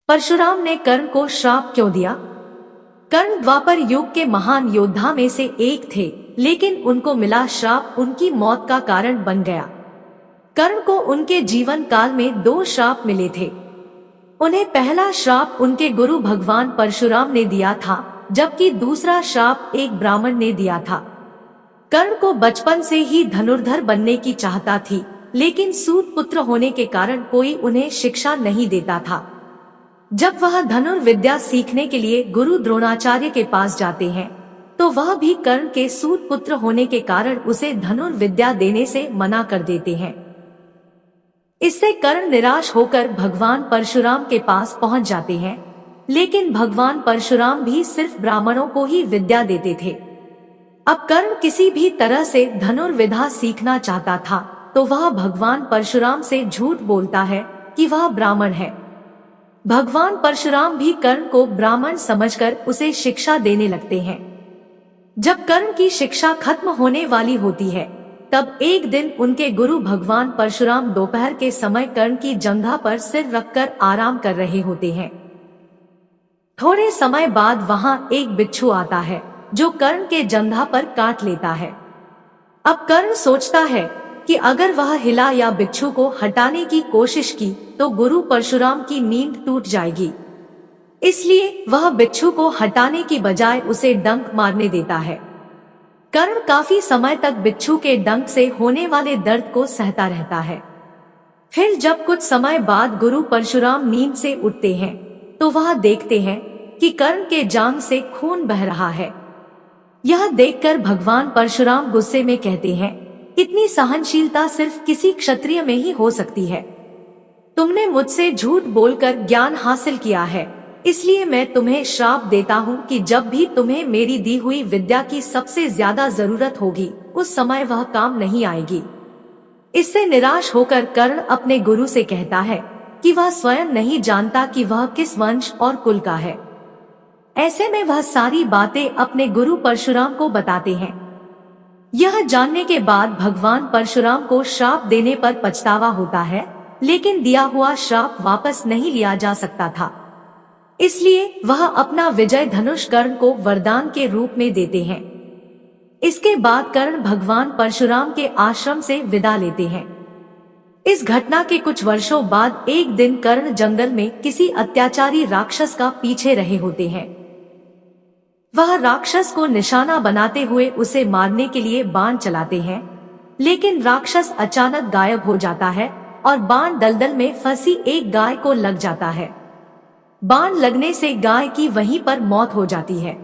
परशुराम ने कर्ण को श्राप क्यों दिया? कर्ण द्वापर युग के महान योद्धा में से एक थे, लेकिन उनको मिला श्राप उनकी मौत का कारण बन गया। कर्ण को उनके जीवन काल में 2 श्राप मिले थे। उन्हें पहला श्राप उनके गुरु भगवान परशुराम ने दिया था, जबकि दूसरा श्राप एक ब्राह्मण ने दिया था। कर्ण को बचपन से ही धनुर्धर बनने की चाहता थी, लेकिन सूत पुत्र होने के कारण कोई उन्हें शिक्षा नहीं देता था। जब वह धनुर्विद्या सीखने के लिए गुरु द्रोणाचार्य के पास जाते हैं, तो वह भी कर्ण के सूत पुत्र होने के कारण उसे धनुर्विद्या देने से मना कर देते हैं। इससे कर्ण निराश होकर भगवान परशुराम के पास पहुंच जाते हैं, लेकिन भगवान परशुराम भी सिर्फ ब्राह्मणों को ही विद्या देते थे। अब कर्ण किसी भी तरह से धनुर्विद्या सीखना चाहता था, तो वह भगवान परशुराम से झूठ बोलता है कि वह ब्राह्मण है। भगवान परशुराम भी कर्ण को ब्राह्मण समझकर उसे शिक्षा देने लगते हैं। जब कर्ण की शिक्षा खत्म होने वाली होती है, तब एक दिन उनके गुरु भगवान परशुराम दोपहर के समय कर्ण की जंघा पर सिर रखकर आराम कर रहे होते हैं। थोड़े समय बाद वहां एक बिच्छू आता है, जो कर्ण के जंघा पर काट लेता है। अब कर्ण सोचता है कि अगर वह हिला या बिच्छू को हटाने की कोशिश की, तो गुरु परशुराम की नींद टूट जाएगी। इसलिए वह बिच्छू को हटाने की बजाय उसे डंक मारने देता है। कर्ण काफी समय तक बिच्छू के डंक से होने वाले दर्द को सहता रहता है। फिर जब कुछ समय बाद गुरु परशुराम नींद से उठते हैं, तो वह देखते हैं कि कर्ण के जांघ से खून बह रहा है। यह देखकर भगवान परशुराम गुस्से में कहते हैं, इतनी सहनशीलता सिर्फ किसी क्षत्रिय में ही हो सकती है। तुमने मुझसे झूठ बोलकर ज्ञान हासिल किया है, इसलिए मैं तुम्हें श्राप देता हूँ कि जब भी तुम्हें मेरी दी हुई विद्या की सबसे ज्यादा जरूरत होगी, उस समय वह काम नहीं आएगी। इससे निराश होकर कर्ण अपने गुरु से कहता है कि वह स्वयं नहीं जानता कि वह किस वंश और कुल का है। ऐसे में वह सारी बातें अपने गुरु परशुराम को बताते हैं। यह जानने के बाद भगवान परशुराम को श्राप देने पर पछतावा होता है, लेकिन दिया हुआ श्राप वापस नहीं लिया जा सकता था। इसलिए वह अपना विजय धनुष कर्ण को वरदान के रूप में देते हैं। इसके बाद कर्ण भगवान परशुराम के आश्रम से विदा लेते हैं। इस घटना के कुछ वर्षों बाद एक दिन कर्ण जंगल में किसी अत्याचारी राक्षस का पीछे रहे होते हैं। वह राक्षस को निशाना बनाते हुए उसे मारने के लिए बाण चलाते हैं, लेकिन राक्षस अचानक गायब हो जाता है और बाण दलदल में फंसी एक गाय को लग जाता है। बाण लगने से गाय की वहीं पर मौत हो जाती है।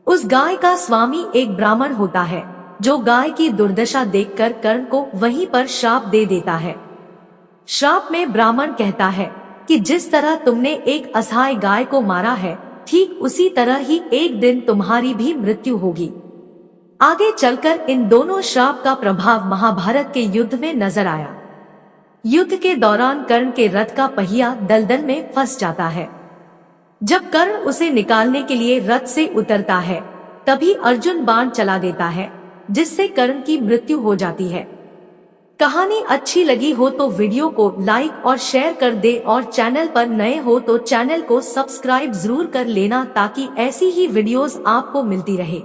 उस गाय का स्वामी एक ब्राह्मण होता है, जो गाय की दुर्दशा देखकर कर्ण को वहीं पर श्राप दे देता है। श्राप में ब्राह्मण कहता है कि जिस तरह तुमने एक असहाय गाय को मारा है, ठीक उसी तरह ही एक दिन तुम्हारी भी मृत्यु होगी। आगे चलकर इन दोनों श्राप का प्रभाव महाभारत के युद्ध में नजर आया। युद्ध के दौरान कर्ण के रथ का पहिया दलदल में फंस जाता है। जब कर्ण उसे निकालने के लिए रथ से उतरता है, तभी अर्जुन बाण चला देता है, जिससे कर्ण की मृत्यु हो जाती है। कहानी अच्छी लगी हो तो वीडियो को लाइक और शेयर कर दे, और चैनल पर नए हो तो चैनल को सब्सक्राइब जरूर कर लेना, ताकि ऐसी ही वीडियोस आपको मिलती रहे।